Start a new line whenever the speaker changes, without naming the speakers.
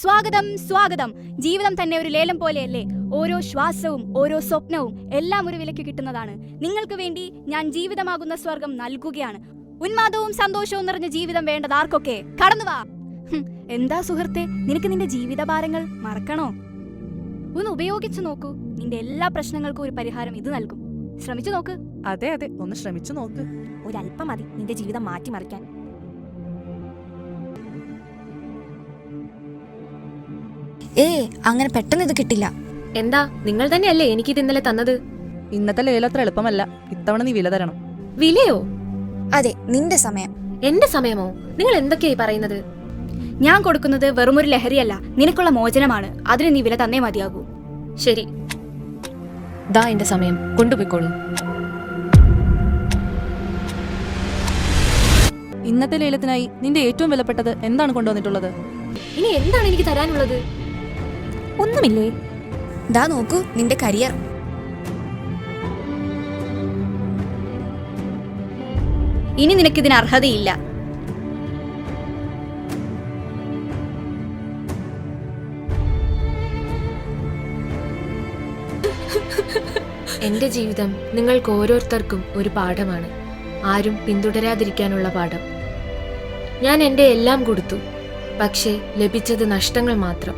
സ്വാഗതം സ്വാഗതം. ജീവിതം തന്നെ ഒരു ലേലം പോലെയല്ലേ? ഓരോ ശ്വാസവും ഓരോ സ്വപ്നവും എല്ലാം ഒരു വിലയ്ക്ക് കിട്ടുന്നതാണ്. നിങ്ങൾക്ക് വേണ്ടി ഞാൻ ജീവിതമാകുന്ന സ്വർഗം നൽകുകയാണ്. ഉന്മാദവും സന്തോഷവും നിറഞ്ഞ ജീവിതം വേണ്ടത് ആർക്കൊക്കെ? കടന്നുവാ. എന്താ സുഹൃത്തെ, നിനക്ക് നിന്റെ ജീവിതഭാരങ്ങൾ മറക്കണോ? ഒന്ന് ഉപയോഗിച്ചു നോക്കൂ. നിന്റെ എല്ലാ പ്രശ്നങ്ങൾക്കും ഒരു പരിഹാരം ഇത് നൽകും. ശ്രമിച്ചു നോക്ക്.
അതെ അതെ, ഒന്ന് ശ്രമിച്ചു നോക്ക്.
ഒരല്പം മതി നിന്റെ ജീവിതം മാറ്റിമറിക്കാൻ. അങ്ങനെ പെട്ടെന്ന് ഇത് കിട്ടില്ല.
എന്താ, നിങ്ങൾ തന്നെയല്ലേ എനിക്കിത് ഇന്നലെ തന്നത്?
ഇന്നത്തെ ലേലം അത്ര എളുപ്പമല്ല. ഇത്തവണ നീ വില തരണം.
വിലയോ?
അതെ, നിന്റെ സമയം.
എന്റെ സമയമോ? നിങ്ങൾ എന്തൊക്കെയായി പറയുന്നത്?
ഞാൻ കൊടുക്കുന്നത് വെറുമൊരു ലഹരിയല്ല, നിനക്കുള്ള മോചനമാണ്. അതിന് നീ വില തന്നേ മതിയാകൂ.
ശരി, ദാ എന്റെ സമയം, കൊണ്ടുപോയിക്കോളൂ.
ഇന്നത്തെ ലേലത്തിനായി നിന്റെ ഏറ്റവും വിലപ്പെട്ടത് എന്താണ് കൊണ്ടുവന്നിട്ടുള്ളത്?
ഇനി എന്താണ് എനിക്ക് തരാനുള്ളത്?
ഒന്നുമില്ലേ? ദാ നോക്കൂ, നിന്റെ കരിയർ.
ഇനി നിനക്കിതിന് അർഹതയില്ല.
എന്റെ ജീവിതം നിങ്ങൾക്ക് ഓരോരുത്തർക്കും ഒരു പാഠമാണ്. ആരും പിന്തുടരാതിരിക്കാനുള്ള പാഠം. ഞാൻ എന്റെ എല്ലാം കൊടുത്തു, പക്ഷേ ലഭിച്ചത് നഷ്ടങ്ങൾ മാത്രം.